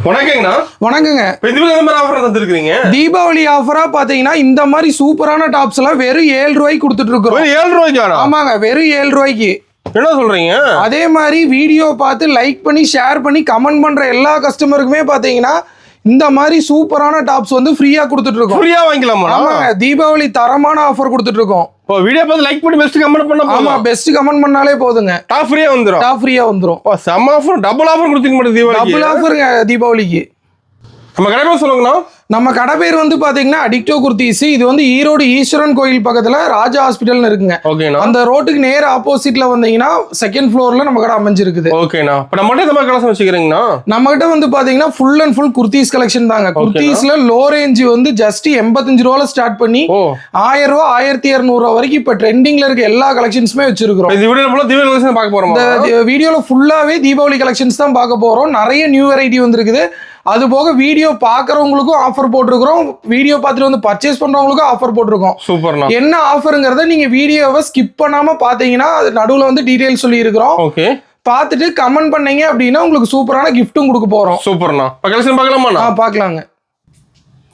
வணக்கங்கண்ணா. வணக்கங்க. தீபாவளி ஆஃபரா பாத்தீங்கன்னா இந்த மாதிரி சூப்பரான டாப்ஸ் எல்லாம் வெறும் 7 ரூபாய்க்கு கொடுத்துட்டு இருக்கோம். 7 ரூபாய்க்கு? ஆமாங்க, வெறும் 7 ரூபாய்க்கு. என்ன சொல்றீங்க? அதே மாதிரி வீடியோ பார்த்து லைக் பண்ணி ஷேர் பண்ணி கமெண்ட் பண்ற எல்லா கஸ்டமருக்குமே பாத்தீங்கன்னா இந்த மாதிரி சூப்பரான டாப்ஸ் வந்து ஃப்ரீயா கொடுத்துட்டு இருக்கோம். ஃப்ரீயா வாங்கிக்கலாமா? ஆமாங்க, தீபாவளி தரமான ஆஃபர் கொடுத்துட்டு இருக்கோம். ஓ, வீடியோ பார்த்து லைக் பண்ணி பெஸ்ட் கமெண்ட் பண்ணா போதும். ஆமா, பெஸ்ட் கமெண்ட் பண்ணாலே போதுங்க. டாப் ஃப்ரீயா வந்துரும். ஓ, செம ஆஃபர், டபுள் ஆஃபர் கொடுத்தீங்க மாட்டீங்க தீபாவளிக்கு. டபுள் ஆஃபர்ங்க தீபாவளிக்கு. நம்ம கடை பேர் சொல்லுங்கண்ணா. நம்ம கடை பேர் வந்து பாத்தீங்கன்னா அடிக்டோ குர்தீஸ். இது வந்து ஈரோடு ஈஸ்வரன் கோயில் பக்கத்துல ராஜா ஹாஸ்பிட்டல்னு இருக்குங்க. ஓகேண்ணா. அந்த ரோட்டுக்கு நேர் ஆப்போசிட்ல வந்தீங்கன்னா செகண்ட் ஃப்ளோர்ல நம்ம கடை அமைஞ்சிருக்குது. ஓகேண்ணா. இப்ப நம்ம கிட்ட இந்த மாதிரி கலெக்ஷன் வச்சுக்கிறீங்கண்ணா. நம்ம கிட்ட வந்து பாத்தீங்கன்னா full and full kurtis collection தாங்க. குர்தீஸ்ல லோ ரேஞ்ச் வந்து ஜஸ்ட் 85 ரூபால ஸ்டார்ட் பண்ணி 1000 ரூபா 1200 ரூபா வரைக்கும் இப்ப ட்ரெண்டிங்ல இருக்க எல்லா கலெக்ஷன்ஸுமே வச்சிருக்கிறோம். இந்த வீடியோல ஃபுல்லா தீபாவளி கலெக்ஷன் பார்க்க போறோம். இந்த வீடியோல ஃபுல்லாவே தீபாவளி கலெக்ஷன்ஸ் தான் பார்க்க போறோம். நிறைய நியூ வெரைட்டி வந்திருக்குது. அது போக வீடியோ பாக்குறவங்களுக்கும் ஆஃபர் போட்டிருக்கிறோம். வீடியோ பார்த்துட்டு வந்து பர்ச்சேஸ் பண்றவங்களுக்கும் ஆஃபர் போட்டிருக்கோம். சூப்பர்ண்ணா. என்ன ஆஃபருங்கிறத நீங்க வீடியோவை ஸ்கிப் பண்ணாம பாத்தீங்கன்னா அது நடுவுல வந்து டீடைல் சொல்லி இருக்கிறோம். ஓகே, பார்த்துட்டு கமெண்ட் பண்ணீங்க அப்படின்னா உங்களுக்கு சூப்பரான கிஃப்ட்டும் கொடுக்க போறோம். சூப்பர்ண்ணா. கலெக்ஷன் பார்க்கலாமா? பார்க்கலாங்க.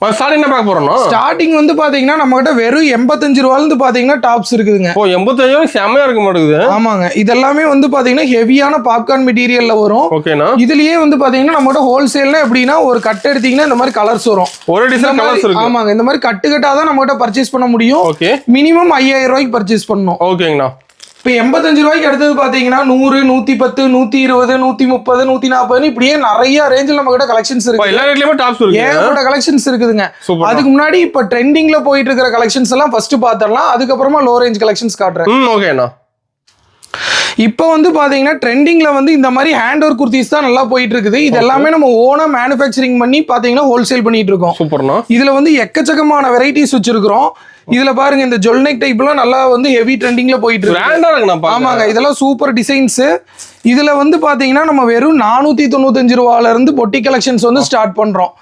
ஸ்டார்டிங் என்ன பார்க்க போறோம்? ஸ்டார்டிங் வந்து பாத்தீங்கன்னா நம்ம கிட்ட வெறும் 85 ரூபாயில இருந்து பாத்தீங்கன்னா டாப்ஸ் இருக்குதுங்க. ஓ, 85 ரூபாய் செமையா இருக்க மாட்டேங்குது. ஆமாங்க, இதெல்லாமே வந்து பாத்தீங்கன்னா ஹெவியான பாப்கார்ன் மெட்டீரியல்ல வரும். ஓகேண்ணா. இதுலயே வந்து பாத்தீங்கன்னா நம்ம கிட்ட ஹோல்சேல்னா எப்படின்னா ஒரு கட் எடுத்தீங்கன்னா இந்த மாதிரி கலர்ஸ் வரும். ஒரு டிசைன் கலர்ஸ் இருக்கு. ஆமாங்க, இந்த மாதிரி கட்டா தான் நம்ம கிட்ட பர்ச்சேஸ் பண்ண முடியும். ஓகே, மினிமம் 5000 ரூபாய்க்கு பர்ச்சேஸ் பண்ணணும். ஓகேங்கண்ணா. இப்போ 85 ரூபாய்க்கு அடுத்தது பாத்தீங்கன்னா 100, 110, 120, 130, 140 இப்படியே நிறைய ரேஞ்சில் நம்ம கிட்ட கலெக்ஷன்ஸ் இருக்கு. எல்லா ரேட்லயுமே டாப்ஸ் இருக்கு. ஏகப்பட்ட கலெக்ஷன்ஸ் இருக்குதுங்க. அதுக்கு முன்னாடி இப்ப ட்ரெண்டிங்ல போயிட்டு இருக்கிற கலெக்ஷன்ஸ் எல்லாம் ஃபர்ஸ்ட் பாத்திரலாம். அதுக்கப்புறமா லோ ரேஞ்ச் கலெக்ஷன்ஸ் காட்டுறேன். ஓகேண்ணா. இப்போ வந்து பாத்தீங்கன்னா ட்ரெண்டிங்ல வந்து இந்த மாதிரி ஹேண்ட் ஒர்க் குர்தீஸ் தான் நல்லா போயிட்டு இருக்குது. இது எல்லாமே நம்ம ஓனா மேனுஃபேக்சரிங் பண்ணி பாத்தீங்கன்னா ஹோல்சேல் பண்ணிட்டு இருக்கோம். சூப்பர்ண்ணா. இதுல வந்து எக்கச்சக்கமான வெரைட்டிஸ் வச்சிருக்கிறோம். இதுல பாருங்க, இந்த ஜொல்நெக் டைப் எல்லாம் நல்லா வந்து ஹெவி ட்ரெண்டிங்ல போயிட்டு இருக்கு. ஆமாங்க, இதெல்லாம் சூப்பர் டிசைன்ஸ். இதுல வந்து பாத்தீங்கன்னா நம்ம வெறும் 495 ரூபாயில இருந்து பொட்டி கலெக்ஷன்ஸ் வந்து ஸ்டார்ட் பண்றோம்.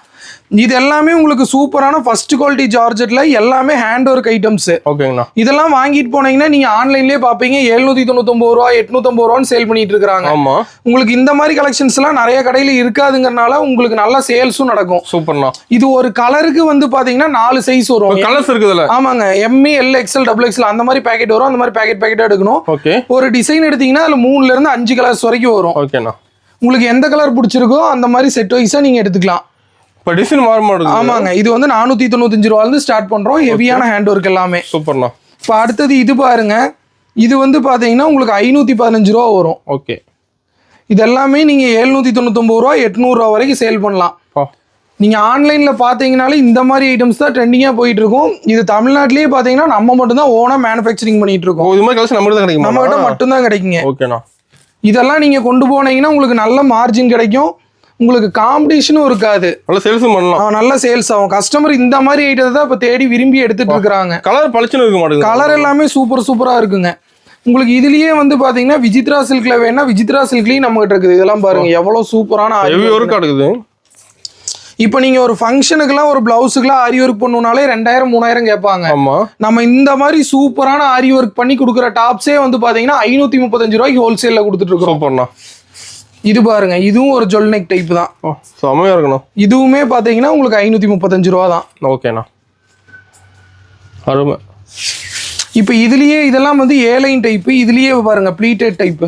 இது எல்லாமே உங்களுக்கு சூப்பரான ஃபர்ஸ்ட் குவாலிட்டி ஜார்ஜெட்ல எல்லாமே ஹேண்ட் ஒர்க் ஐட்டம்ஸ். ஓகேங்கண்ணா. இதெல்லாம் வாங்கிட்டு போனீங்கன்னா நீங்க ஆன்லைன்லயே பாப்பீங்க 799 ரூபா 850 ரூபான்னு சேல் பண்ணிட்டு இருக்காங்க. ஆமா, உங்களுக்கு இந்த மாதிரி கலெக்ஷன்ஸ் எல்லாம் நிறைய கடையில இருக்காதுங்கறனால உங்களுக்கு நல்ல சேல்ஸும் நடக்கும். சூப்பர்ண்ணா. இது ஒரு கலருக்கு வந்து பாத்தீங்கன்னா 4 சைஸ் வரும். கலர்ஸ் இருக்குதுல? ஆமாங்க, M, L, XL, double XL அந்த மாதிரி பேக்கெட் வரும். அந்த மாதிரி பேக்கெட்டா எடுக்கணும். ஓகே. ஒரு டிசைன் எடுத்தீங்கன்னா அதுல 3ல இருந்து 5 கலர்ஸ் வரைக்கும் வரும். ஓகேண்ணா. உங்களுக்கு எந்த கலர் பிடிச்சிருக்கோ அந்த மாதிரி செட் வைஸா நீங்க எடுத்துக்கலாம். டிசைன் மாற மாட்டேங்குது. ஆமாங்க, இது வந்து 495 ரூபாயில இருந்து ஸ்டார்ட் பண்றோம். ஹெவியான ஹேண்ட் ஒர்க் எல்லாமே. சூப்பர்ண்ணா. இப்போ அடுத்தது இது பாருங்க. இது வந்து பாத்தீங்கன்னா உங்களுக்கு 515 ரூபா வரும். ஓகே. இது எல்லாமே நீங்க 799 ரூபா 800 ரூபா வரைக்கும் சேல் பண்ணலாம். நீங்க ஆன்லைன்ல பாத்தீங்கன்னாலே இந்த மாதிரி ஐட்டம்ஸ் தான் ட்ரெண்டிங்கா போயிட்டு இருக்கும். இது தமிழ்நாட்டிலேயே பாத்தீங்கன்னா நம்ம மட்டும் தான் ஓனா மேனுஃபேக்சரிங் பண்ணிட்டு இருக்கோம். இது மாதிரி கலெக்ஷன் நம்ம கிட்ட மட்டும் தான் கிடைக்குங்க. ஓகேண்ணா. இதெல்லாம் நீங்க கொண்டு போனீங்கன்னா உங்களுக்கு நல்ல மார்ஜின் கிடைக்கும். உங்களுக்கு காம்படிஷனும் இருக்காது. நல்ல சேல்ஸும் பண்ணலாம். நல்ல சேல்ஸ் ஆகும். கஸ்டமர் இந்த மாதிரி ஐட்டத்தை தான் இப்ப தேடி விரும்பி எடுத்துட்டு இருக்காங்க. கலர் பளிச்சுன்னு இருக்க மாட்டேங்குது. கலர் எல்லாமே சூப்பரா இருக்குங்க. உங்களுக்கு இதுலயே வந்து பாத்தீங்கன்னா விசித்ரா சில்க்ல வேணா விசித்ரா சில்க்லயும் நம்ம கிட்ட இருக்குது. இதெல்லாம் பாருங்க எவ்வளவு சூப்பரான ஹெவி ஒர்க் இருக்குது. இப்போ நீங்க ஒரு ஃபங்க்ஷனுக்குலாம் ஒரு பிளவுஸுக்குலாம் ஆரி ஒர்க் பண்ணணும்னாலே 2000 3000 கேட்பாங்க. நம்ம இந்த மாதிரி சூப்பரான ஆரி ஒர்க் பண்ணி கொடுக்குற டாப்ஸே வந்து பாத்தீங்கன்னா 535 ரூபாய்க்கு ஹோல்சேல்ல கொடுத்துட்டு இருக்கோம். இது பாருங்க, இதுவும் ஒரு ஜொல்நெக் டைப் தான். செமையா இருக்கணும். இதுவுமே பாத்தீங்கன்னா உங்களுக்கு 535 ரூபா தான். ஓகேண்ணா. அருமை. இப்போ இதுலயே இதெல்லாம் வந்து ஏலைன் டைப். இதுலயே பாருங்க ப்ளீட்டட் டைப்.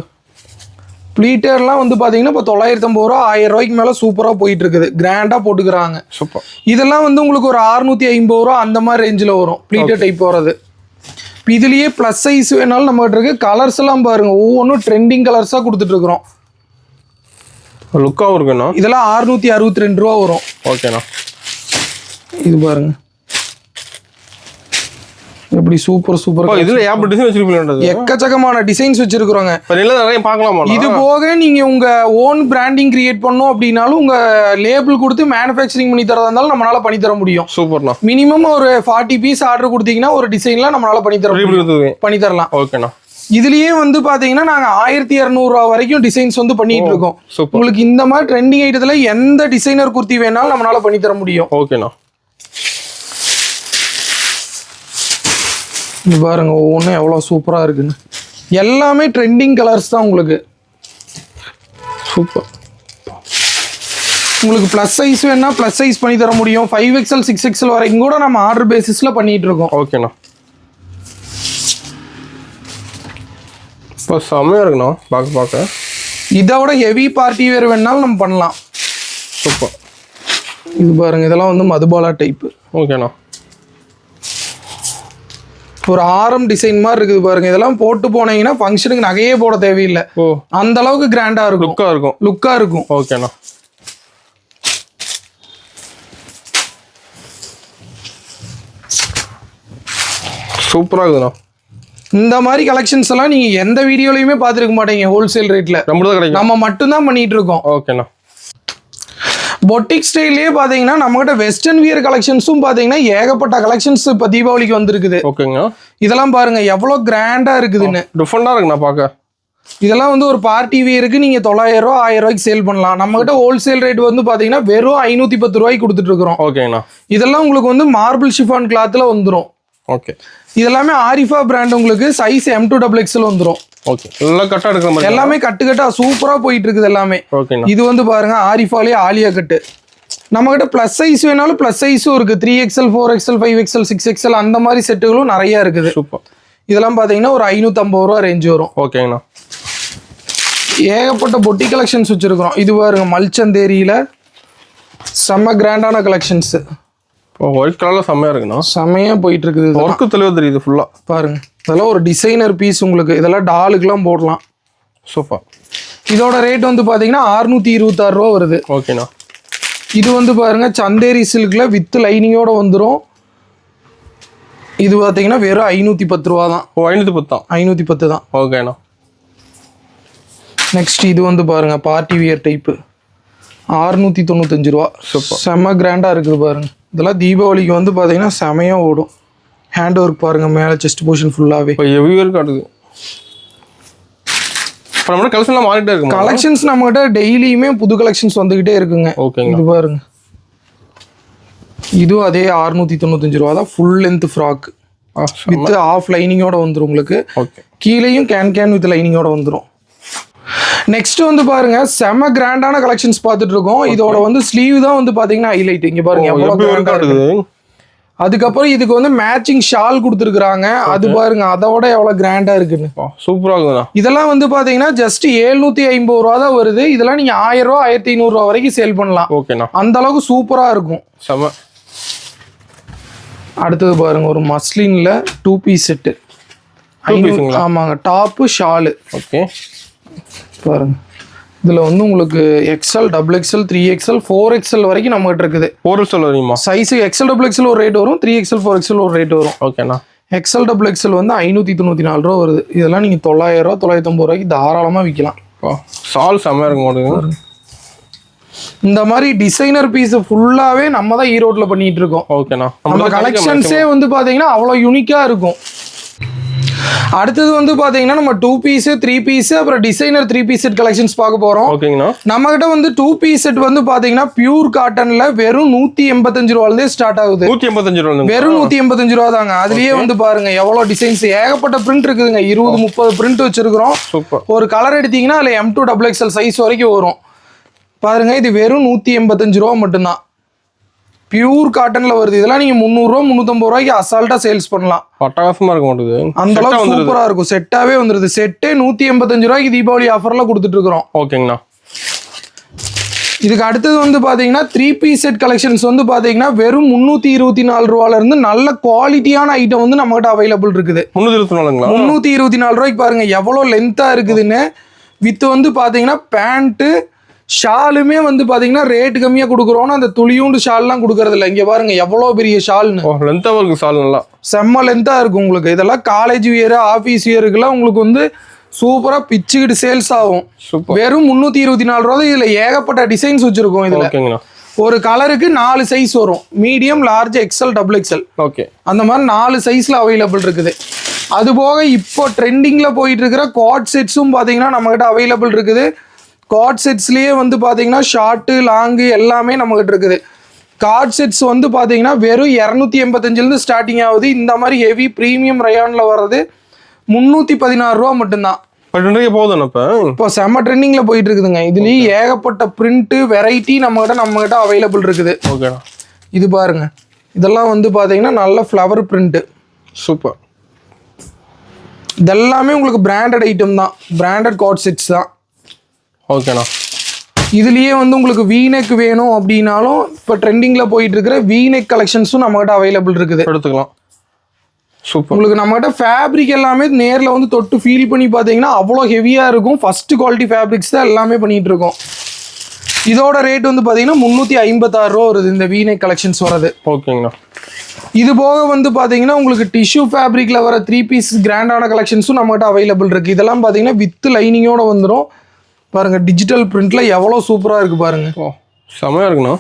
ப்ளீட்டர்லாம் வந்து பாத்தீங்கன்னா இப்போ 950 ரூபா 1000 ரூபாய்க்கு மேல சூப்பரா போயிட்டு இருக்குது. கிராண்டா போட்டுக்கிறாங்க. சூப்பர். இதெல்லாம் வந்து உங்களுக்கு ஒரு 650 ரூபா அந்த மாதிரி ரேஞ்சில் வரும் ப்ளீட்டட் டைப் வர்றது. இப்போ இதுலயே பிளஸ் சைஸ் வேணாலும் நம்ம கிட்ட இருக்கு. கலர்ஸ் எல்லாம் பாருங்க, ஒவ்வொன்றும் ட்ரெண்டிங் கலர்ஸா கொடுத்துட்டு இருக்கிறோம். லுக்காவும் இருக்குண்ணா. இதெல்லாம் 662 ரூபா வரும். ஓகேண்ணா. இது பாருங்க எப்படி சூப்பர். இதுல ஏகப்பட்ட டிசைன் வச்சிருக்கீங்க. எக்கச்சக்கமான டிசைன்ஸ் வச்சிருக்கோங்க. நிறைய பார்க்கலாமா? இது போக நீங்க உங்க ஓன் பிராண்டிங் கிரியேட் பண்ணணும் அப்படின்னாலும் உங்க லேபிள் கொடுத்து மேனுஃபேக்சரிங் பண்ணி தரதா இருந்தாலும் நம்மளால பண்ணி தர முடியும். சூப்பர்ண்ணா. மினிமம் ஒரு 40 பீஸ் ஆர்டர் கொடுத்தீங்கன்னா ஒரு டிசைன்ல நம்மளால பண்ணி தரலாம். ஓகேண்ணா. இதுலயே வந்து பாத்தீங்கன்னா நாங்க 1200 ரூபா வரைக்கும் டிசைன்ஸ் வந்து பண்ணிட்டு இருக்கோம். உங்களுக்கு இந்த மாதிரி ட்ரெண்டிங் ஐட்டத்துல எந்த டிசைனர் குர்த்தி வேணாலும் நம்மளால பண்ணி தர முடியும். ஓகேண்ணா. இது பாருங்க ஒவ்வொன்றும் எவ்வளோ சூப்பராக இருக்குன்னு. எல்லாமே ட்ரெண்டிங் கலர்ஸ் தான் உங்களுக்கு. சூப்பர். உங்களுக்கு ப்ளஸ் சைஸ் வேணா ப்ளஸ் சைஸ் பண்ணி தர முடியும். 5XL 6XL வரைக்கும் கூட நம்ம ஆர்டர் பேசிஸில் பண்ணிட்டு இருக்கோம். ஓகேண்ணா. இப்போ செம்மையாக இருக்குண்ணா பார்க்க. இதோட ஹெவி பார்ட்டி வேர் வேணாலும் நம்ம பண்ணலாம். சூப்பர். இது பாருங்க, இதெல்லாம் வந்து மதுபாலா டைப்பு. ஓகேண்ணா. ஒரு ஆரம் டிசைன் மாதிரி இருக்குது பாருங்க. இதெல்லாம் போட்டு போனீங்கன்னா ஃபங்க்ஷனுக்கு நகையே போட தேவையில்லை. ஓ, அந்த அளவுக்கு கிராண்டா இருக்கும், லுக்கா இருக்கும். ஓகேண்ணா. சூப்பரா இருக்குதுண்ணா. இந்த மாதிரி கலெக்ஷன்ஸ் எல்லாம் நீங்க எந்த வீடியோலயுமே பார்த்துருக்க மாட்டீங்க. ஹோல்சேல் ரேட்ல நம்ம மட்டும்தான் பண்ணிட்டு இருக்கோம். ஓகேண்ணா. பொட்டிக் ஸ்டைல்லே பாத்தீங்கன்னா நம்மகிட்ட வெஸ்டர்ன் வியர் கலெக்ஷன்ஸும் பாத்தீங்கன்னா ஏகப்பட்ட கலெக்ஷன்ஸ் இப்ப தீபாவளிக்கு வந்திருக்குது. ஓகேங்க. இதெல்லாம் பாருங்க எவ்வளவு கிராண்டா இருக்குதுன்னு. டிஃபரெண்டா இருக்குண்ணா பார்க்க. இதெல்லாம் வந்து ஒரு பார்ட்டி வியருக்கு நீங்க 900 ரூபா 1000 ரூபாய்க்கு சேல் பண்ணலாம். நம்ம கிட்ட ஹோல்சேல் ரேட் வந்து பாத்தீங்கன்னா வெறும் 510 ரூபாய்க்கு கொடுத்துட்டு இருக்கிறோம். ஓகேண்ணா. இதெல்லாம் உங்களுக்கு வந்து மார்பிள் ஷிஃபான் கிளாத்ல வந்துடும். ஓகே. இதெல்லாமே ஆரிஃபா பிராண்ட். உங்களுக்கு சைஸ் M2XXL வந்துடும். ஓகே. எல்லாம் கட்டா எடுக்கிற மாதிரி எல்லாமே கட்டா சூப்பரா போயிட்டு இருக்குது எல்லாமே. ஓகேண்ணா. இது வந்து பாருங்க ஆரிஃபாலே ஆலியா கட்டு. நம்ம கிட்ட பிளஸ் சைஸ் வேணாலும் பிளஸ் சைஸும் இருக்கு. 3XL 4XL 5XL 6XL அந்த மாதிரி செட்டுகளும் நிறைய இருக்குது. சூப்பர். இதெல்லாம் பாத்தீங்கன்னா ஒரு 550 ரூபா ரேஞ்ச் வரும். ஓகேங்கண்ணா. ஏகப்பட்ட பொட்டி கலெக்ஷன்ஸ் வச்சிருக்கிறோம். இது பாருங்க மல்சந்தேரியில செம்ம கிராண்டான கலெக்ஷன்ஸ். ஒயிட் கலர்ல செம்மையா இருக்குண்ணா. செம்மையா போயிட்டு இருக்குது. ஒர்க்கு தெளிவா தெரியுது ஃபுல்லா பாருங்க. இதெல்லாம் ஒரு டிசைனர் பீஸ். உங்களுக்கு இதெல்லாம் டாலுக்குலாம் போடலாம். சூப்பர். இதோட ரேட் வந்து பாத்தீங்கன்னா 626 ரூபா வருது. ஓகேண்ணா. இது வந்து பாருங்க சந்தேரி சில்க்ல வித் லைனிங்கோட வந்துடும். இது பாத்தீங்கன்னா வெறும் 510 ரூபா தான். 510 தான். ஓகேண்ணா. நெக்ஸ்ட் இது வந்து பாருங்க பார்ட்டி வியர் டைப்பு 695 ரூபா. செம்ம கிராண்டா இருக்குது பாருங்க. இதெல்லாம் தீபாவளிக்கு வந்து பாத்தீங்கன்னா செமையா ஓடும். ஹேண்ட் ஒர்க் பாருங்க, மேலே செஸ்ட் போர்ஷன் ஃபுல்லாவே ஹெவி ஒர்க் ஆடுது. கலெக்ஷன்லாம் மாறிட்டே இருக்கு. கலெக்ஷன்ஸ் நம்மகிட்ட டெய்லியுமே புது கலெக்ஷன்ஸ் வந்துகிட்டே இருக்குங்க. ஓகேங்க. இது பாருங்க, இதுவும் அதே 695 ரூபா தான். Full length frock with off லைனிங்கோட வந்துடும் உங்களுக்கு. கீழேயும் கேன் வித் லைனிங்கோட வந்துடும். நெக்ஸ்ட் வந்து பாருங்க செம கிராண்டான கலெக்ஷன்ஸ் பார்த்துட்டு இருக்கோம். இதோட வந்து ஸ்லீவ் தான் வந்து பாத்தீங்கன்னா ஹைலைட். இங்க பாருங்க எவ்வளவு கிராண்டா இருக்குது. அதுக்கப்புறம் இதுக்கு வந்து மேட்சிங் ஷால் கொடுத்துருக்காங்க. அது பாருங்க அதோட எவ்வளவு கிராண்டா இருக்குன்னு. சூப்பரா இருக்குண்ணா. இதெல்லாம் வந்து பாத்தீங்கன்னா ஜஸ்ட் 750 ரூபா தான் வருது. இதெல்லாம் நீங்க 1000 ரூபா 1500 ரூபா வரைக்கும் சேல் பண்ணலாம். ஓகேண்ணா. அந்த அளவுக்கு சூப்பரா இருக்கும். செம. அடுத்தது பாருங்க ஒரு மஸ்லின்ல 2 பீஸ் செட்டு. ஆமாங்க, டாப்பு ஷாலு. ஓகே. பாருங்க இதுல வந்து உங்களுக்கு XL XXL 3XL 4XL வரைக்கும் நம்ம கிட்ட இருக்குது. 4XL வரைக்குமா? சைஸ் XL XXL ஒரு ரேட் வரும், 3XL 4XL ஒரு ரேட் வரும். ஓகேண்ணா. XL XXL வந்து 594 ரூபா வருது. இதெல்லாம் நீங்க 900 ரூபா 950 ரூபாய்க்கு தாராளமா விற்கலாம். சால் செம்மையா இருக்கும். இந்த மாதிரி டிசைனர் பீஸ் ஃபுல்லாவே நம்ம தான் ஈரோட்ல பண்ணிட்டு இருக்கோம். ஓகேண்ணா. நம்ம கலெக்ஷன்ஸே வந்து பாத்தீங்கன்னா அவ்வளவு யூனிக்கா இருக்கும். அடுத்தது வந்து பாத்தீங்கன்னா நம்ம 2 பீஸ் 3 பீஸ் அப்புறம் டிசைனர் 3 பீஸ் செட் கலெக்ஷன்ஸ் பார்க்க போறோம். ஓகேங்கண்ணா. நம்ம கிட்ட வந்து 2 பீஸ் செட் வந்து பாத்தீங்கன்னா பியூர் காட்டன்ல வெறும் 185 ரூபாயில இருந்தே ஸ்டார்ட் ஆகுது. 185 ரூபாய். வெறும் 185 ரூபா தாங்க. அதுலயே வந்து பாருங்க எவ்வளவு டிசைன்ஸ், ஏகப்பட்ட பிரிண்ட் இருக்குதுங்க. 20-30 பிரிண்ட் வச்சிருக்கிறோம். ஒரு கலர் எடுத்தீங்கன்னா அதுல M2XXL சைஸ் வரைக்கும் வரும். பாருங்க இது வெறும் 185 ரூபா மட்டும்தான். பியூர் காட்டன்ல வருது. இதெல்லாம் நீங்க 300 ரூபா 350 ரூபாய்க்கு அசால்ட்டா சேல்ஸ் பண்ணலாம். அட்டகாசமா இருக்க மாட்டேங்குது. அந்த அளவுக்கு சூப்பரா இருக்கும். செட்டாவே வந்துருது. செட்டே 185 ரூபாய்க்கு தீபாவளி ஆஃபர்ல கொடுத்துட்டு இருக்கிறோம். ஓகேங்கண்ணா. இதுக்கு அடுத்தது வந்து பாத்தீங்கன்னா 3 பீஸ் செட் கலெக்ஷன்ஸ் வந்து பாத்தீங்கன்னா வெறும் 324 ரூபாயில இருந்து நல்ல குவாலிட்டியான ஐட்டம் வந்து நம்ம கிட்ட அவைலபிள் இருக்குது. 324 ரூபாய்க்கு பாருங்க எவ்வளவு லென்த்தா இருக்குதுன்னு. வித் வந்து பாத்தீங்கன்னா பேண்ட் ஷாலுமே வந்து பாத்தீங்கன்னா ரேட் கம்மியா கொடுக்குறோம்னா அந்த துளியூண்டு ஷால்லாம் கொடுக்கறது இல்லை. இங்க பாருங்க எவ்வளவு பெரிய ஷால்னு. லென்த்தா இருக்கு ஷால், நல்லா செம்ம லென்த்தா இருக்கும் உங்களுக்கு. இதெல்லாம் காலேஜ் வியர் ஆபீஸ் வியருக்குலாம் உங்களுக்கு வந்து சூப்பரா பிச்சுக்கிட்டு சேல்ஸ் ஆகும். வெறும் 324 ரூபா. இதுல ஏகப்பட்ட டிசைன்ஸ் வச்சிருக்கோம். இதுல ஒரு கலருக்கு 4 சைஸ் வரும். Medium, large, XL XXL. Okay. அந்த மாதிரி 4 சைஸ்ல அவைலபிள் இருக்குது. அது போக இப்போ ட்ரெண்டிங்ல போயிட்டு இருக்கிற குவாட் செட்ஸும் பாத்தீங்கன்னா நம்ம கிட்ட அவைலபிள் இருக்குது. கார்ட் செட்ஸ்லயே வந்து பாத்தீங்கன்னா ஷார்ட்டு லாங்கு எல்லாமே நம்ம கிட்ட இருக்குது. கார்ட் செட்ஸ் வந்து பாத்தீங்கன்னா வெறும் 285 இருந்து ஸ்டார்டிங் ஆகுது. இந்த மாதிரி ஹெவி பிரீமியம் ரயான்ல வர்றது 316 ரூபா மட்டும்தான். 2.5 போகுதுண்ணா இப்போ செம்ம ட்ரெண்டிங்ல போயிட்டு இருக்குதுங்க. இதுலயும் ஏகப்பட்ட பிரிண்ட் வெரைட்டி நம்மகிட்ட அவைலபிள் இருக்குது. ஓகேண்ணா. இது பாருங்க, இதெல்லாம் வந்து பாத்தீங்கன்னா நல்ல ஃப்ளவர் பிரிண்ட். சூப்பர். இதெல்லாமே உங்களுக்கு பிராண்டட் ஐட்டம் தான், பிராண்டட் கார்ட் செட்ஸ் தான். ஓகேண்ணா. இதுலயே வந்து உங்களுக்கு வீநெக் வேணும் அப்படின்னாலும் இப்போ ட்ரெண்டிங்ல போயிட்டு இருக்கிற வீநெக் கலெக்ஷன்ஸும் நம்மகிட்ட அவைலபிள் இருக்குது, எடுத்துக்கலாம். சூப்பர். உங்களுக்கு நம்மகிட்ட ஃபேப்ரிக் எல்லாமே நேரில் வந்து தொட்டு ஃபீல் பண்ணி பார்த்தீங்கன்னா அவ்வளோ ஹெவியாக இருக்கும். ஃபர்ஸ்ட் குவாலிட்டி ஃபேப்ரிக்ஸ் தான் எல்லாமே பண்ணிட்டு இருக்கோம். இதோட ரேட் வந்து பார்த்தீங்கன்னா 356 ரூபா வருது இந்த வீநெக் கலெக்ஷன்ஸ் வரது. ஓகேங்கண்ணா. இது போக வந்து பார்த்தீங்கன்னா உங்களுக்கு டிஷ்யூ ஃபேப்ரிக்கில் வர 3 பீஸ் கிராண்டான கலெக்ஷன்ஸும் நம்மகிட்ட அவைலபிள் இருக்குது. இதெல்லாம் பார்த்தீங்கன்னா வித் லைனிங்கோட வந்துடும். பாருங்க, டிஜிட்டல் பிரிண்ட்ல எவ்வளோ சூப்பராக இருக்குது பாருங்க. செமையாக இருக்குண்ணா.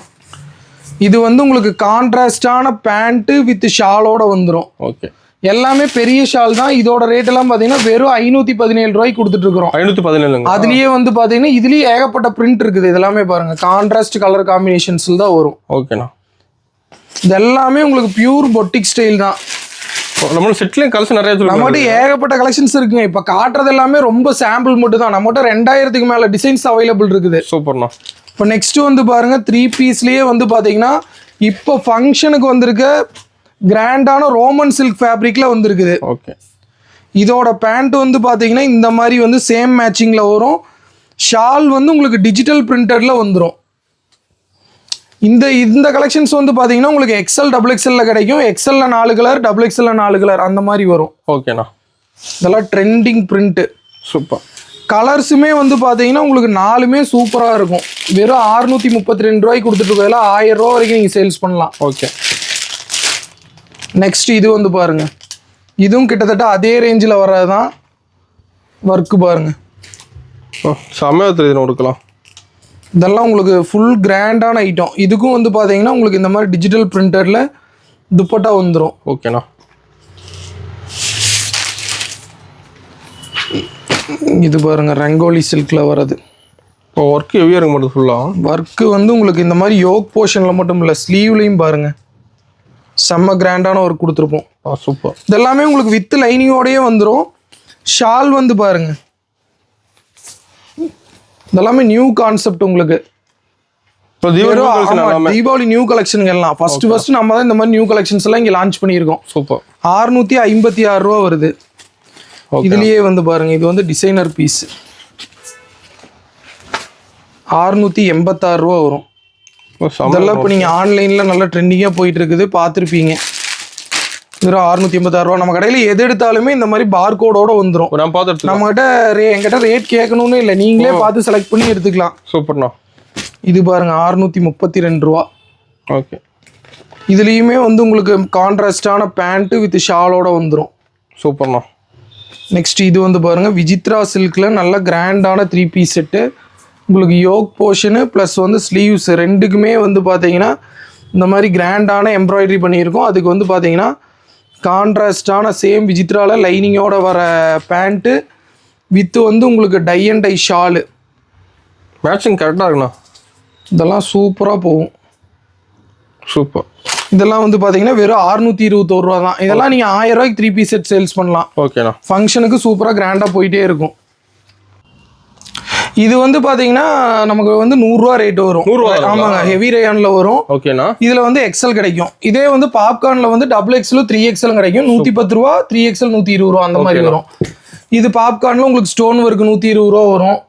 இது வந்து உங்களுக்கு கான்ட்ராஸ்டான பேண்ட்டு வித் ஷாலோட வந்துடும். ஓகே. எல்லாமே பெரிய ஷால் தான். இதோட ரேட் எல்லாம் பார்த்தீங்கன்னா வெறும் 517 ரூபாய்க்கு கொடுத்துட்டு இருக்கிறோம். 517. அதுலயே வந்து பார்த்தீங்கன்னா இதுலயே ஏகப்பட்ட பிரிண்ட் இருக்குது. இதெல்லாமே பாருங்க, கான்ட்ராஸ்ட் கலர் காம்பினேஷன்ஸ்ல தான் வரும். ஓகேண்ணா. இது எல்லாமே உங்களுக்கு பியூர் பொட்டிக் ஸ்டைல் தான். நம்ம செட்லயும் கலெக்ஷன் நிறைய நம்மகிட்ட ஏகப்பட்ட கலெக்ஷன்ஸ் இருக்குங்க. இப்ப காட்டுறது எல்லாமே ரொம்ப சாம்பிள் மட்டும் தான். நம்மகிட்ட 2000க்கு மேல டிசைன்ஸ் அவைலபிள் இருக்குது. சூப்பர்ண்ணா. இப்போ நெக்ஸ்ட் வந்து பாருங்க, 3 பீஸ்லயே வந்து பாத்தீங்கன்னா இப்போ ஃபங்க்ஷனுக்கு வந்திருக்க கிராண்டான ரோமன் சில்க் ஃபேப்ரிக்ல வந்திருக்குது. ஓகே. இதோட பேண்ட் வந்து பாத்தீங்கன்னா இந்த மாதிரி வந்து சேம் மேட்சிங்ல வரும். ஷால் வந்து உங்களுக்கு டிஜிட்டல் பிரிண்டர்ல வந்துடும். இந்த கலெக்ஷன்ஸ் வந்து பாத்தீங்கன்னா உங்களுக்கு எக்ஸ்எல் டபுள் எக்ஸ்எல்ல கிடைக்கும். எக்ஸ்எல்ல 4 கலர், டபுள் எக்ஸ்எல்ல 4 கலர் அந்த மாதிரி வரும். ஓகேண்ணா. இதெல்லாம் ட்ரெண்டிங் பிரிண்ட். சூப்பர். கலர்ஸுமே வந்து பாத்தீங்கன்னா உங்களுக்கு 4மே சூப்பரா இருக்கும். வெறும் 632 ரூபாய்க்கு கொடுத்துட்டு இருக்கோம். 1000 ரூபா வரைக்கும் நீங்க சேல்ஸ் பண்ணலாம். ஓகே. நெக்ஸ்ட் இது வந்து பாருங்க, இதுவும் கிட்டத்தட்ட அதே ரேஞ்சில் வர்றதுதான். ஒர்க்கு பாருங்க, செமையாக தெரியுது கொடுக்கலாம். இதெல்லாம் உங்களுக்கு ஃபுல் கிராண்டான ஐட்டம். இதுக்கும் வந்து பார்த்தீங்கன்னா உங்களுக்கு இந்த மாதிரி டிஜிட்டல் பிரிண்டரில் துப்பட்டா வந்துடும். ஓகேண்ணா. இது பாருங்க, ரங்கோலி சில்கில் வர்றது. இப்போ ஒர்க்கு ஹெவியாக இருக்க மாட்டேது. ஃபுல்லாக ஒர்க்கு வந்து உங்களுக்கு இந்த மாதிரி யோக் போர்ஷனில் மட்டும் இல்லை, ஸ்லீவ்லையும் பாருங்க செம்ம கிராண்டான ஒர்க் கொடுத்துருப்போம். சூப்பர். இதெல்லாமே உங்களுக்கு வித் லைனிங்கோடயே வந்துடும். ஷால் வந்து பாருங்க, இதெல்லாமே நியூ கான்செப்ட் உங்களுக்கு. தீபாவளி நியூ கலெக்ஷன் எல்லாம் ஃபர்ஸ்ட் நம்ம தான் இந்த மாதிரி நியூ கலெக்ஷன்ஸ் எல்லாம் இங்க லான்ச் பண்ணியிருக்கோம். சூப்பர். 656 ரூபா வருது. இதுலயே வந்து பாருங்க, இது வந்து டிசைனர் பீஸ் 686 ரூபா வரும். இதெல்லாம் இப்போ நீங்க ஆன்லைன்ல நல்ல ட்ரெண்டிங்கா போயிட்டு இருக்குது, பார்த்துருப்பீங்க. வெறும் 686 ரூபா. நம்ம கடையில் எது எடுத்தாலுமே இந்த மாதிரி பார்கோடோட வந்துடும். நம்ம கிட்ட என்கிட்ட ரேட் கேட்கணும்னு இல்லை, நீங்களே பார்த்து செலக்ட் பண்ணி எடுத்துக்கலாம். சூப்பர்ண்ணா. இது பாருங்க, 632 ரூபா. ஓகே. இதுலேயுமே வந்து உங்களுக்கு கான்ட்ராஸ்டான பேண்ட்டு வித் ஷாலோட வந்துடும். சூப்பர்ண்ணா. நெக்ஸ்ட் இது வந்து பாருங்க, விசித்ரா சில்கில் நல்ல கிராண்டான 3 பீஸ் செட்டு. உங்களுக்கு யோக் போர்ஷனு ப்ளஸ் வந்து ஸ்லீவ்ஸ் ரெண்டுக்குமே வந்து பார்த்தீங்கன்னா இந்த மாதிரி கிராண்டான எம்ப்ராய்டரி பண்ணியிருக்கோம். அதுக்கு வந்து பார்த்தீங்கன்னா கான்ட்ராஸ்டான சேம் விசித்ராவில் லைனிங்கோட வர பேண்ட்டு வித்து வந்து உங்களுக்கு tie and dye shawl. Matching கரெக்டாக இருக்குண்ணா. இதெல்லாம் சூப்பராக போகும். சூப்பர். இதெல்லாம் வந்து பார்த்தீங்கன்னா வெறும் 621 ரூபா தான். இதெல்லாம் நீங்கள் 1000 ரூபாய்க்கு 3 பீஸ் செட் சேல்ஸ் பண்ணலாம். ஓகேண்ணா. ஃபங்க்ஷனுக்கு சூப்பராக கிராண்டாக போயிட்டே இருக்கும். இது வந்து பாத்தீங்கன்னா நமக்கு வந்து 100 ரூபா ரேட் வரும். ஆமாங்க, ஹெவி ரேயான்ல வரும். ஓகேண்ணா. இதுல வந்து எக்ஸல் கிடைக்கும். இதே வந்து பாப்கார்ன்ல வந்து டபுள் எக்ஸல் 3XL கிடைக்கும். 110 ரூபா, 3XL 120 ரூபா அந்த மாதிரி வரும். இது பாப்கார்ன்ல உங்களுக்கு ஸ்டோன் ஒர்க் 120 ரூபா வரும்.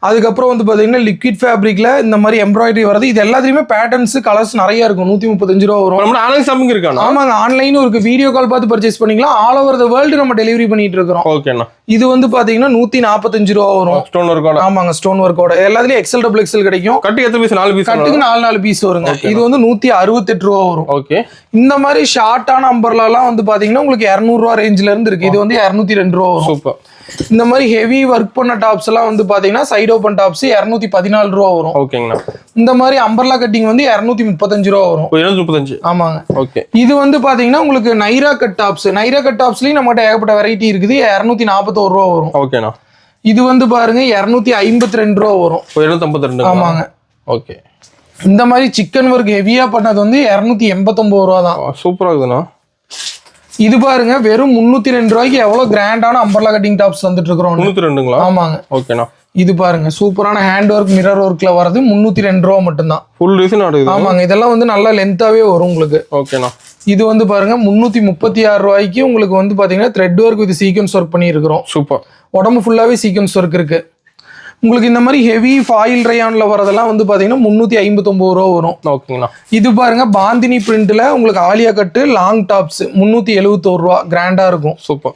அதுக்கப்புறம் வந்து பாத்தீங்கன்னா லிக்விட் ஃபேப்ரிக்ல இந்த மாதிரி எம்ப்ராய்டரி வருது. இது எல்லாத்துலயுமே பேட்டர்ன்ஸ் கலர்ஸ் நிறைய இருக்கும். 135 ரூபா வரும். நம்ம ஆன்லைன் ஷாப்பிங் இருக்கா? ஆமாங்க, ஆன்லைனும் இருக்கு. வீடியோ கால் பார்த்து பர்ச்சேஸ் பண்ணிக்கலாம். ஆல் ஓவர் த வேர்ல்டு நம்ம டெலிவரி பண்ணிட்டு இருக்கிறோம். ஓகேண்ணா. இது வந்து பாத்தீங்கன்னா 145 ரூபா வரும். ஸ்டோன் ஒர்க்கோட. ஆமாங்க, ஸ்டோன் ஒர்க்கோட. எல்லாத்துலயும் எக்ஸல் டபுள் எக்ஸல் கிடைக்கும். கட்டு எத்தனை பீஸ்? 4 பீஸ். கட்டுக்கு 4 பீஸ் வருங்க. இது வந்து 168 ரூபா வரும். ஓகே. இந்த மாதிரி ஷார்ட்டான அம்பர்லாம் வந்து பாத்தீங்கன்னா உங்களுக்கு 200 ரூபா ரேஞ்சில இருந்து இருக்கு. இது வந்து 202 ரூபா வரும். சூப்பர். இந்த மாதிரி ஹெவி ஒர்க் பண்ண டாப்ஸ் எல்லாம் வந்து பாத்தீங்கன்னா சைடு ஓபன் டாப்ஸ் 214 ரூபா வரும். ஓகேங்கண்ணா. இந்த மாதிரி அம்பர்லா கட்டிங் வந்து 235 ரூபா வரும். 235. ஆமாங்க. ஓகே. இது வந்து பாத்தீங்கன்னா உங்களுக்கு Naira cut tops. Naira cut டாப்ஸ்லயும் நம்மகிட்ட ஏகப்பட்ட வெரைட்டி இருக்குது. 241 ரூபா வரும். ஓகேண்ணா. இது வந்து பாருங்க 252 ரூபா வரும். 252. ஆமாங்க. ஓகே. இந்த மாதிரி சிக்கன் ஒர்க் ஹெவியா பண்ணது வந்து 289 ரூபா தான். சூப்பரா இருக்குதுண்ணா. இது பாருங்க வெறும் 302 ரூபாய்க்கு எவ்வளவு கிராண்டான அம்பர்லா கட்டிங் டாப்ஸ் வந்துட்டு இருக்கிறோம். 302ங்களா? ஆமாங்க. ஓகேண்ணா. இது பாருங்க சூப்பரான ஹேண்ட் ஒர்க் மிரர் ஒர்க்ல வரது 302 ரூபா மட்டும்தான். ஃபுல் ரீசன் ஆடுது. ஆமாங்க. இதெல்லாம் வந்து நல்ல லென்த்தாவே வரும் உங்களுக்கு. ஓகேண்ணா. இது வந்து பாருங்க 336 ரூபாய்க்கு உங்களுக்கு வந்து பாத்தீங்கன்னா thread work with sequins work பண்ணி இருக்கிறோம். சூப்பர். உடம்பு ஃபுல்லாவே சீக்வன்ஸ் ஒர்க் இருக்கு. உங்களுக்கு இந்த மாதிரி ஹெவி ஃபாயில் ரயான்ல வரதெல்லாம் வந்து பாத்தீங்கன்னா 359 ரூபா வரும். ஓகேங்களா. இது பாருங்க பாந்தினி பிரிண்ட்ல உங்களுக்கு ஆலியா கட்டு லாங் டாப்ஸ் 371 ரூபா கிராண்டா இருக்கும். சூப்பர்.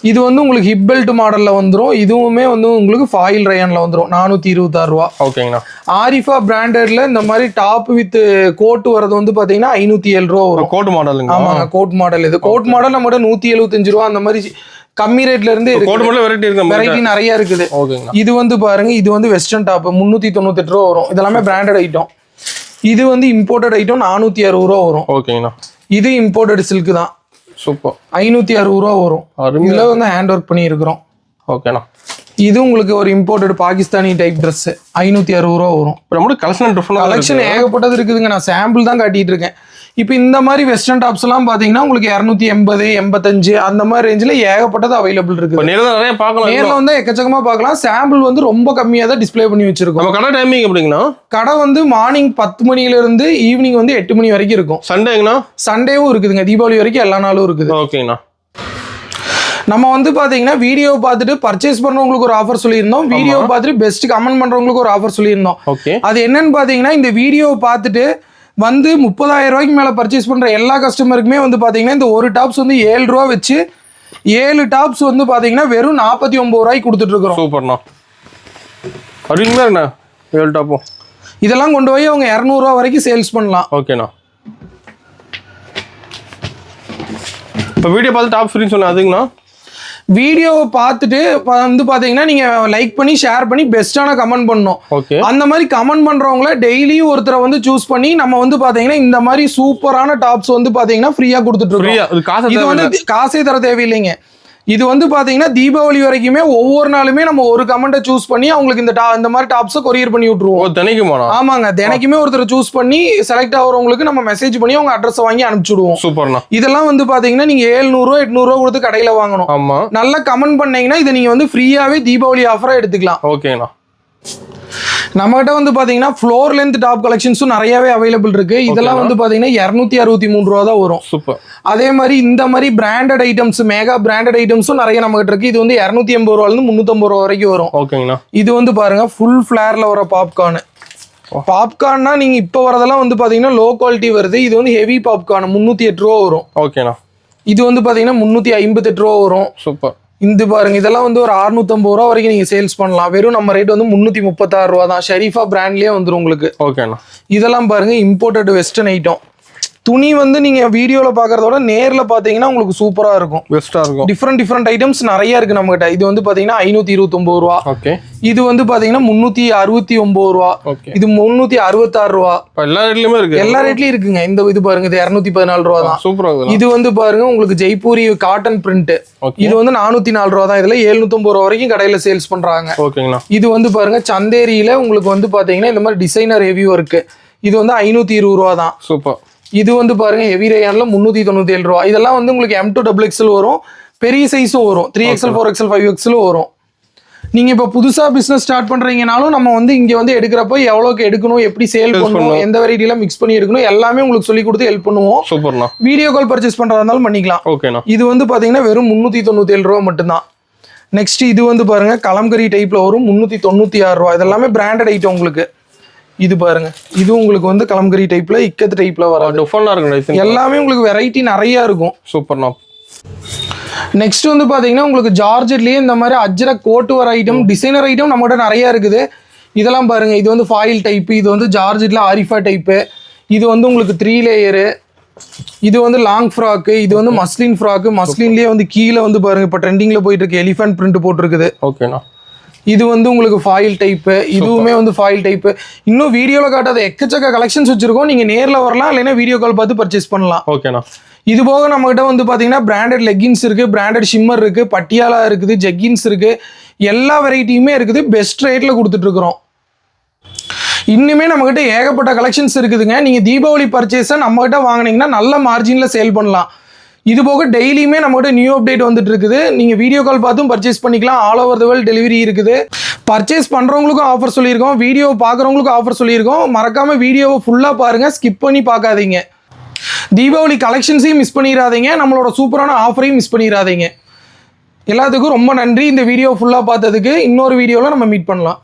இது வந்து உங்களுக்கு ஹிப் பெல்ட் மாடல்ல வந்துரும். இதுவுமே வந்து உங்களுக்கு ஃபாயில் ரயான்ல வந்துரும் 426 ரூபா. ஓகேங்கண்ணா. ஆரிஃபா பிராண்டட்ல இந்த மாதிரி டாப் வித் கோட் வரது வந்து பாத்தீங்கன்னா 507 ரூபா வரும். கோட் மாடலுங்க. ஆமாங்க. Code model. இது கோட் மாடல் நம்ம 175 ரூபா அந்த மாதிரி கம்மி ரேட்ல இருந்து கோட் மாடல் வெரைட்டி இருக்கு. வெரைட்டி நிறைய இருக்குது. ஓகேங்கண்ணா. இது வந்து பாருங்க இது வந்து வெஸ்டர்ன் டாப் 398 ரூபா வரும். இதெல்லாமே பிராண்டட் ஐட்டம். இது வந்து இம்போர்ட்டட் ஐட்டம் 460 ரூபா வரும். ஓகேங்கண்ணா. இது இம்போர்ட்டட் சில்க் தான். சூப்பர். 560 ரூபா வரும். இதுல வந்து ஹேண்ட் ஒர்க் பண்ணி இருக்கிறோம். ஓகேண்ணா. இது உங்களுக்கு ஒரு இம்போர்ட்டட் பாகிஸ்தானி டைப் ட்ரெஸ் 560 ரூபா வரும். நம்ம கலெக்ஷன் ஏகப்பட்டது இருக்குதுங்க. நான் சாம்பிள் தான் காட்டிட்டு இருக்கேன். இப்போ இந்த மாதிரி வெஸ்டர்ன் டாப்ஸ் எல்லாம் பாத்தீங்கன்னா உங்களுக்கு 280 85 அந்த மாதிரி ரேஞ்சில் ஏகப்பட்டது அவைலபிள் இருக்கு. நிறைய பார்க்கலாம். நேரில் வந்து எக்கச்சக்கமா பார்க்கலாம். சாம்பிள் வந்து ரொம்ப கம்மியா தான் டிஸ்ப்ளே பண்ணி வச்சிருக்கோம். நம்ம கடை டைமிங் எப்படிங்கண்ணா? கடை வந்து மார்னிங் 10 மணில இருந்து ஈவினிங் வந்து 8 மணி வரைக்கும் இருக்கும். சண்டேங்கண்ணா? சண்டேவும் இருக்குதுங்க. தீபாவளி வரைக்கும் எல்லா நாளும் இருக்குது. ஓகேங்கண்ணா. நம்ம வந்து பாத்தீங்கன்னா வீடியோ பார்த்துட்டு பர்ச்சேஸ் பண்றவங்களுக்கு ஒரு ஆஃபர் சொல்லியிருந்தோம். வீடியோ பார்த்துட்டு பெஸ்ட் கமெண்ட் பண்றவங்களுக்கு ஒரு ஆஃபர் சொல்லியிருந்தோம். ஓகே. அது என்னன்னு பாத்தீங்கன்னா இந்த வீடியோ பார்த்துட்டு வந்து 30,000 ரூபாய்க்கு மேல பர்ச்சேஸ் பண்ற எல்லா கஸ்டமருக்குமே வந்து பாத்தீங்கன்னா இந்த ஒரு டாப்ஸ் வந்து 7 ரூபா வச்சு 7 டாப்ஸ் வந்து பாத்தீங்கன்னா வெறும் 49 ரூபாய்க்கு கொடுத்துட்டு இருக்கிறோம். சூப்பர்ண்ணா. அருமையா இருக்குண்ணா 7 டாப்பும். இதெல்லாம் கொண்டு போய் அவங்க 200 ரூபா வரைக்கும் சேல்ஸ் பண்ணலாம். ஓகேண்ணா. இப்போ வீடியோ பார்த்து டாப் ஃப்ரீன்னு சொன்னேன் அதுங்கண்ணா? வீடியோவை பார்த்துட்டு வந்து பாத்தீங்கன்னா நீங்க லைக் பண்ணி ஷேர் பண்ணி பெஸ்டான கமெண்ட் பண்ணணும். ஓகே. அந்த மாதிரி கமெண்ட் பண்றவங்கள டெய்லியும் ஒருத்தரை வந்து சூஸ் பண்ணி நம்ம வந்து பாத்தீங்கன்னா இந்த மாதிரி சூப்பரான டாப்ஸ் வந்து பாத்தீங்கன்னா ஃப்ரீயா கொடுத்துட்டு இருக்கோம். இது வந்து காசே தர தேவையில்லைங்க. இது வந்து பாத்தீங்கன்னா தீபாவளி வரைக்குமே ஒவ்வொரு நாளுமே நம்ம ஒரு கமெண்ட்டை சூஸ் பண்ணி அவங்களுக்கு இந்த மாதிரி டாப்ஸை கொரியர் பண்ணி விட்டுருவோம். தினைக்குமா? ஆமாங்க. தினைக்குமே ஒருத்தர் சூஸ் பண்ணி செலக்ட் ஆகிறவங்களுக்கு நம்ம மெசேஜ் பண்ணி அவங்க அட்ரஸ் வாங்கி அனுப்பிச்சுடுவோம். சூப்பர்ண்ணா. இதெல்லாம் வந்து பாத்தீங்கன்னா நீங்க 700 ரூபா 800 ரூபா கொடுத்து கடையில வாங்கணும். ஆமா. நல்லா கமெண்ட் பண்ணீங்கன்னா இதை நீங்க வந்து ஃப்ரீயாவே தீபாவளி ஆஃபரா எடுத்துக்கலாம். ஓகேண்ணா. நம்ம கிட்ட வந்து பாத்தீங்கன்னா ஃப்ளோர் லென்த் டாப் கலெக்ஷன்ஸும் நிறையவே அவைலபிள் இருக்கு. இதெல்லாம் வந்து பாத்தீங்கன்னா 263 ரூபா தான் வரும். சூப்பர். அதே மாதிரி இந்த மாதிரி பிராண்டட் ஐட்டம்ஸ் மேகா பிராண்டட் ஐட்டம்ஸும் நிறைய நம்ம கிட்ட இருக்கு. இது வந்து 280 ரூபால இருந்து 350 ரூபா வரைக்கும் வரும். ஓகேங்கண்ணா. இது வந்து பாருங்க ஃபுல் ஃபிளேர்ல வர பாப்கார்ன்னா நீங்க இப்ப வரதெல்லாம் வந்து பாத்தீங்கன்னா லோ குவாலிட்டி வருது. இது வந்து ஹெவி பாப்கார்ன் 308 ரூபா வரும். ஓகேண்ணா. இது வந்து பாத்தீங்கன்னா 358 ரூபா வரும். சூப்பர். இந்த பாருங்க இதெல்லாம் வந்து ஒரு 650 ரூபா வரைக்கும் நீங்க சேல்ஸ் பண்ணலாம். வெறும் நம்ம ரேட் வந்து 336 ரூபா தான். ஷெரீஃபா பிராண்ட்லயே வந்துரும் உங்களுக்கு. ஓகேண்ணா. இதெல்லாம் பாருங்க இம்போர்ட்டட் வெஸ்டர்ன் ஐட்டம். துணி வந்து நீங்க வீடியோல பாக்குறதோட நேர்ல பாத்தீங்கன்னா உங்களுக்கு சூப்பரா இருக்கும். பெஸ்டா இருக்கும். டிஃபரெண்ட் ஐட்டம்ஸ் நிறைய இருக்கு நம்ம கிட்ட. இது வந்து பாத்தீங்கன்னா 529 ரூபா. ஓகே. இது வந்து பாத்தீங்கன்னா 369 ரூபா. இது 366 ரூபா. எல்லா ரேட்லயுமே இருக்கு. எல்லா ரேட்லயும் இருக்குங்க. இது பாருங்க இது 214 ரூபா தான். சூப்பரா இருக்கு. இது வந்து பாருங்க உங்களுக்கு ஜெய்ப்பூரி காட்டன் பிரிண்ட். இது வந்து 404 ரூபா தான். இதுல 750 ரூபா வரைக்கும் கடையில சேல்ஸ் பண்றாங்க. ஓகேங்களா. இது வந்து பாருங்க சந்தேரியில உங்களுக்கு வந்து பாத்தீங்கன்னா இந்த மாதிரி டிசைனர் ஹெவி ஒர்க். இது வந்து 520 ரூபா தான். சூப்பர். இது வந்து பாருங்க ஹெவி ரேயான்ல 397 ரூபா. இதெல்லாம் வந்து உங்களுக்கு M2 XXL வரும். பெரிய சைஸும் வரும். 3XL 4XL 5XL வரும். நீங்க இப்ப புதுசா பிசினஸ் ஸ்டார்ட் பண்றீங்கனாலும் நம்ம வந்து இங்க வந்து எடுக்கிறப்ப எவ்வளவுக்கு எடுக்கணும், எப்படி சேல் பண்ணணும், எந்த வெரைட்டில மிக்ஸ் பண்ணி எடுக்கணும் எல்லாமே உங்களுக்கு சொல்லி கொடுத்து ஹெல்ப் பண்ணுவோம். சூப்பர்ண்ணா. வீடியோ கால் பர்ச்சேஸ் பண்றதா இருந்தாலும் பண்ணிக்கலாம். ஓகேண்ணா. இது வந்து பாத்தீங்கன்னா வெறும் 397 ரூபா மட்டும்தான். நெக்ஸ்ட் இது வந்து பாருங்க கலம்கரி டைப்ல வரும் 396 ரூபா. இதெல்லாமே பிராண்டட் ஐட்டம் உங்களுக்கு. இது பாருங்க இது உங்களுக்கு வந்து கலம்கரி டைப்ல இக்கத் டைப்ல வரும். டிஃபரெண்டா இருக்கு. எல்லாமே உங்களுக்கு வெரைட்டி நிறைய இருக்கும். சூப்பர்ண்ணா. நெக்ஸ்ட் வந்து பாத்தீங்கன்னா உங்களுக்கு ஜார்ஜெட்லயே இந்த மாதிரி அஜ்ரக் கோட் வர ஐட்டம் டிசைனர் ஐட்டம் நம்மகிட்ட நிறைய இருக்குது. இதெல்லாம் பாருங்க இது வந்து ஃபாயில் டைப். இது வந்து ஜார்ஜெட்ல ஆரிஃபா டைப். இது வந்து உங்களுக்கு 3 லேயரு. இது வந்து லாங் ஃப்ராக்கு. இது வந்து மஸ்லின் ஃப்ராக்கு. மஸ்லின்லயே வந்து கீழே வந்து பாருங்க இப்ப ட்ரெண்டிங்ல போயிட்டு இருக்கு எலிஃபென்ட் பிரிண்ட் போட்டிருக்குது. ஓகேண்ணா. இது வந்து உங்களுக்கு ஃபாயில் டைப். இதுவுமே வந்து ஃபாயில் டைப். இன்னும் வீடியோல காட்டாத எக்கச்சக்க கலெக்ஷன்ஸ் வச்சிருக்கோம். நீங்க நேர்ல வரலாம், இல்லைன்னா வீடியோ கால் பார்த்து பர்ச்சேஸ் பண்ணலாம். ஓகேண்ணா. இது போக நம்ம கிட்ட வந்து பாத்தீங்கன்னா பிராண்டட் லெகின்ஸ் இருக்கு, பிராண்டட் ஷிம்மர் இருக்கு, பட்டியாலா இருக்குது, ஜெக்கின்ஸ் இருக்கு. எல்லா வெரைட்டியுமே இருக்குது. பெஸ்ட் ரேட்ல கொடுத்துட்டு இருக்கிறோம். இன்னுமே நம்ம கிட்ட ஏகப்பட்ட கலெக்ஷன்ஸ் இருக்குதுங்க. நீங்க தீபாவளி பர்ச்சேஸை நம்ம கிட்ட வாங்கினீங்கன்னா நல்ல மார்ஜின்ல சேல் பண்ணலாம். இது போக டெய்லியுமே நம்மகிட்ட நியூ அப்டேட் வந்துட்டு இருக்குது. நீங்கள் வீடியோ கால் பார்த்தும் பர்ச்சேஸ் பண்ணிக்கலாம். All over the world delivery இருக்குது. பர்ச்சேஸ் பண்ணுறவங்களுக்கும் ஆஃபர் சொல்லியிருக்கோம், வீடியோ பார்க்குறவங்களுக்கும் ஆஃபர் சொல்லியிருக்கோம். மறக்காமல் வீடியோவை ஃபுல்லாக பாருங்கள், ஸ்கிப் பண்ணி பார்க்காதீங்க. தீபாவளி கலெக்ஷன்ஸையும் மிஸ் பண்ணிடாதீங்க, நம்மளோட சூப்பரான ஆஃபரையும் மிஸ் பண்ணிடாதீங்க. எல்லாத்துக்கும் ரொம்ப நன்றி இந்த வீடியோ ஃபுல்லாக பார்த்ததுக்கு. இன்னொரு வீடியோவில் நம்ம மீட் பண்ணலாம்.